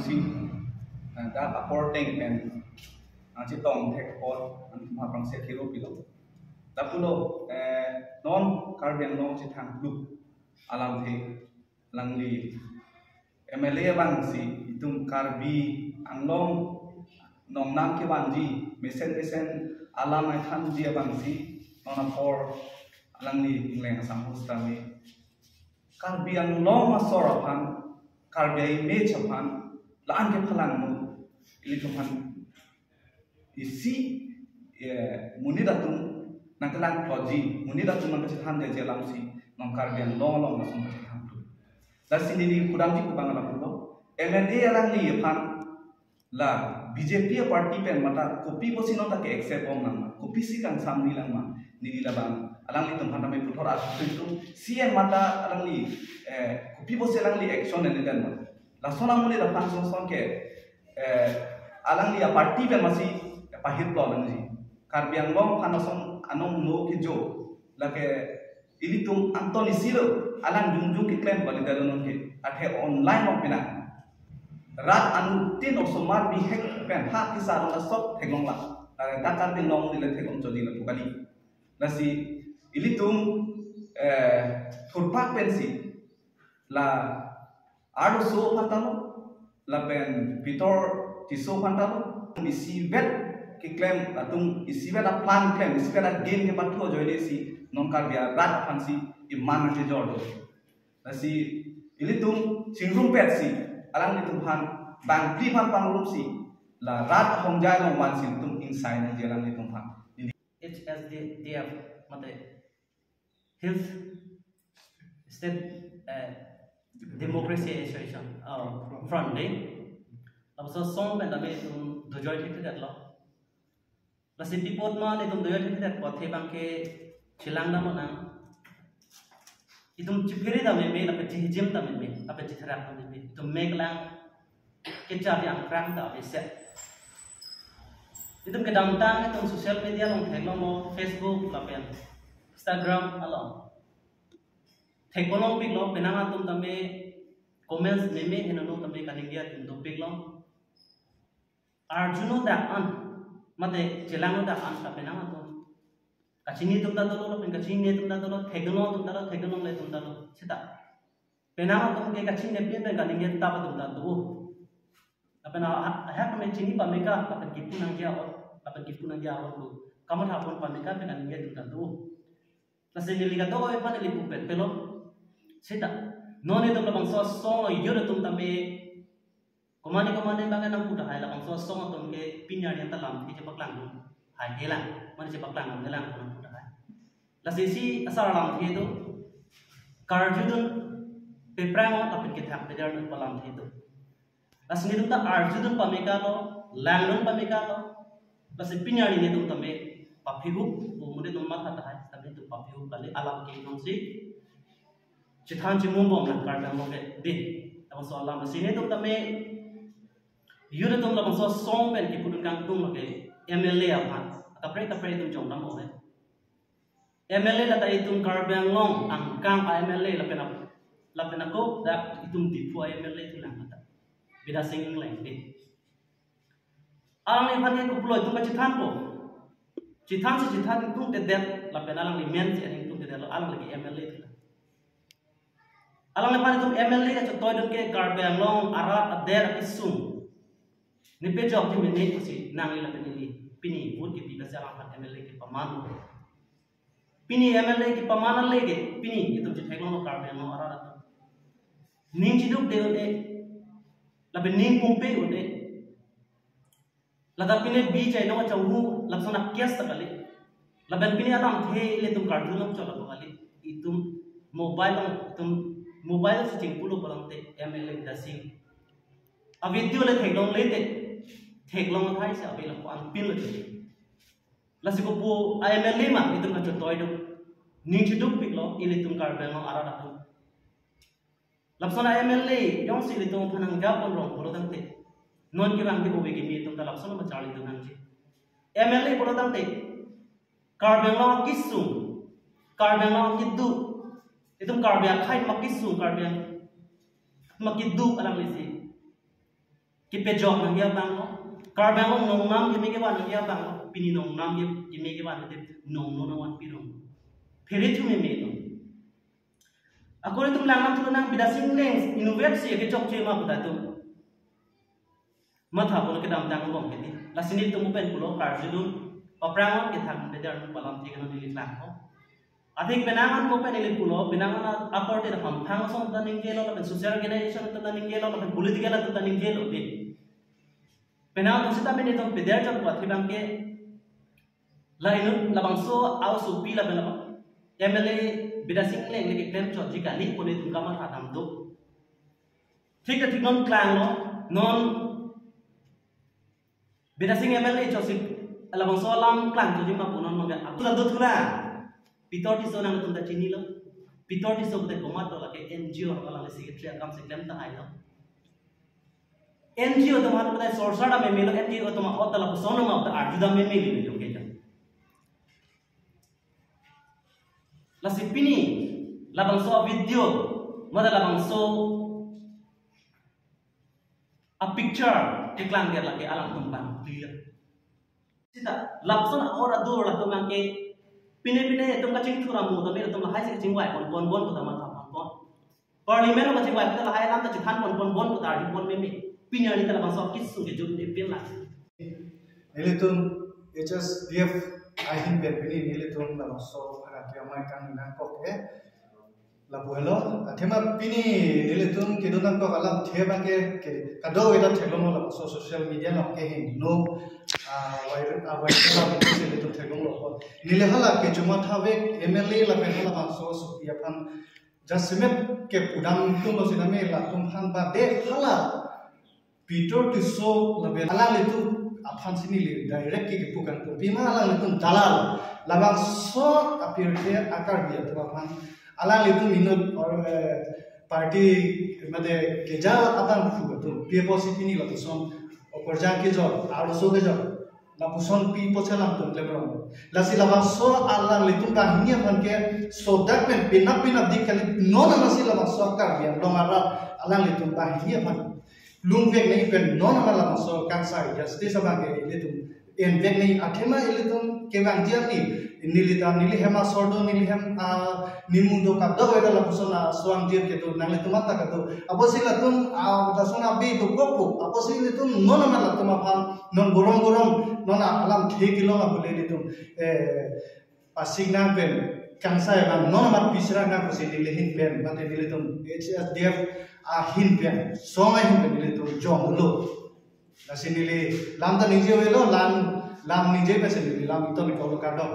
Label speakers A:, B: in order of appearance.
A: sing that apporting and chitong tek pot an ma pang se khiro pilo tapulo non karbiang long chithang group alam the langli MLA bang si itum karbi anglong nong nam ke banji mesen alam ai khan ji bang si nona por alangli ingleng asam hustami karbi anglong asora phan karbi me chapan laan ke phalang mu ili chapan isi munidatum nangkalang proji munidatum nang kecithan de jelam si nong karbi anglong long nasum kecithan tu dasini ni kudam ji kubang ala pulo MLA alangli phan la BJP party pen mata kopi posino ta ke accept om nang kopi si kan samni lang ma ni labang alang li tumhan tamai puthor asu itu CM mata alang li kopi posi alang li action ni dan ma la sona muli da pan son ke alang li party pen masi pahit plo lang ji karbiang long panason anong no ke jo la ke ini tum antoni silo alang jungjung ke claim bali dalon ke athe online mo pina rat anu tin osomar bi hek pen ha kisa la sok thengong la kakar bin long dile thengong jodi la tukali nasi ilitum thurpak pensi la adu so patalo la pen pitor ti so patalo isi vet ki claim atum isi vet a plan claim isi vet a game ke patho joine si non kar bia rat fansi iman je jordo nasi ilitum singrum pet si alang litum han bang pri phan pang rup si la rat hong jai long wan sin tum inside na jelang litum phan
B: it's as they have mate health state democracy association front day so song pen da me tum dojoy thik that lo la si pipot ma le tum dojoy thik that pothe bang ke chilang da mo na itum chipiri da me la pe jim da me la pe chithara da me tum me lang ke cha yang krang da be set itum ke downtown itum social media long thek long mo Facebook la pen Instagram along thek long pik long penanga tum tame comments me henono tame kaningia tum pik long arjuno da an mate chilang da an ta penanga tum kachini tum da dolo pen kachini tum da dolo thekno tum da thekno le tum da lo sita penanga tum ke kachini pen kaningia ta pa tum da do apena hak me chini pameka apen kipu nang dia apen kipu nang dia lu kamu hapun pameka dengan dia tu tentu nasi nili kata kau apa nili pupet pelo sita noni tu labang so song iyo tu tambe komani bangan nang puda hai labang so song tu ke pinya yang telam di cepak lang hai helang mana cepak lang helang nang puda hai nasi si asal lang itu karjudun peprango apen kita hak bejar nang palam itu Nasi ni tumta arjudun pameka lo, langlun pameka lo, nasi pinyari ni tumta me papihu, umuri tumma thata hai, tapi tu papihu kali alam ke nongsi, cithan cimum bom nak karena mo ke di, tapi soal alam nasi ni tumta me, yura tumta bangsa song pen kipudun kang tum ke MLA apa, tapi tum jom nama oleh, MLA lata itum karbiang long, angkang MLA lapen aku dak itum tipu MLA tu lang kata. Beda singing lain deh. Alang ni pagi kupulo itu kecithan po. Cithan si cithan itu tedet, lapen alang ni men si aning itu tedet alang lagi MLA itu. Alang ni pagi itu MLA itu toy dun ke karbeng long arat ader isung. Ni pejob di menit si nangi lapen ini pini wood ki tiga alang pan MLA ki paman. Pini MLA ki paman lagi pini itu cithan long karbeng long arat. Ning ciduk deh laben ning pumpe ude lada pine bi chai no chawu lapsona kias takale laben pine atam the le tum kardu lam chola kali itum mobile se ching pulo palante MLA dasing a video le theklong le te theklong thai se abela ko an pin le lasiko pu MLA ma itum ka toy do ning chiduk piklo ile tum karbel no ara datu lapsona MLA yong si litung panang gapon rong puro tante non ki bang ki bobe ki mi tum ta lapsona ma charli tu nang ji MLA puro tante karbel no kisung karbel no kiddu itum karbel khai makisung karbel makiddu alang lisi Kita jog nang dia bang lo, kar bang lo nong nam kita ke wan nang dia bang lo, pini nong nam kita ke wan itu nong nong wan pirong, peri tu me lo. Aku itu melanggam tu nang bida singleng inovasi ke jog cuma buat tu. Mata pun kita ambil tanggung kita. Lasini tu mungkin pulau kar judul, peperangan kita ham beda dalam tiga nanti lihat lo. Adik penangan mungkin ini pulau, penangan apa dia ham thang dan ninggelo, lapan social organization dan ninggelo, lapan political dan ninggelo deh. Penangan tu kita ini tu beda jauh buat kita ke, lain labang so aw supi lapan apa, MLA beda singleng lagi klaim jauh jika ni pun itu kamar hatam tu. Tiga non klang lo, non beda sing MLA jauh sih, labang so alam klang tu cuma punon mungkin. Aku lah tu lah. Pitor di zona itu dah cini lo, pitor di zona itu komat lo lagi NGO orang lagi secretary akam seklaim tak ada. NGO tu mana pada source ada memelo NGO tu mana otak lah pesona mah otak arjuda memelo ni oke jam. Lasi pini, labang so video, mana labang so a picture iklan dia lagi alam tumpang clear. Sita, lapson orang dua lah tu mangke pine tum kacing tu ramu tapi tum lahai sih kacing wai pon kita mata pon parlimen kacing wai kita lahai lam tak citan pon kita arti pon meme pine ni kita langsung kis sungai jun ni pin lah.
C: Nilai tum just dia ahin berpilih nilai tum langsung agak ramai kan nangkok labu hello tema pini nilai tum kita nangkok alam tema ke kado kita telom langsung social media nak ke no viral nilai tum telom lo nilai hala ke cuma thawe MLA la penhala langsung supaya pan jasmet ke pudam tum lo siname la tum pan ba de hala Peter tiso labe alang itu apaan sini li direct ke bukan tu bima alang itu dalal labang so appear dia akar dia tu apaan alang itu minut or party made keja apaan tu tu dia positif ni lah tu son operjang ke job aruso ke job la puson pi pochelam tu lebron la si labang so alang itu kan ini apaan ke so that men pinap dikali non nasi labang so akar dia long arab alang itu kan ini apaan lungvek nei pen non ala maso kansa justice abage ilitum en vek nei athema ilitum kewang jiam ni nilita nili hema sordo nili hem nimundo ka do weda la pusona swang jiam ke to nang litum ta ka to aposila tum ta sona be to kopu aposila tum non ala tum apam non gorong non alam 3 kilo ma bole litum pasigna pen kansa ya non ma pisra na ko se nili hin pen mate ilitum HSDF ahin pen songai hin pen nilai tu jom lo nasi nilai lam ta nije welo lam nije pe se nilai lam itu ni kalau kado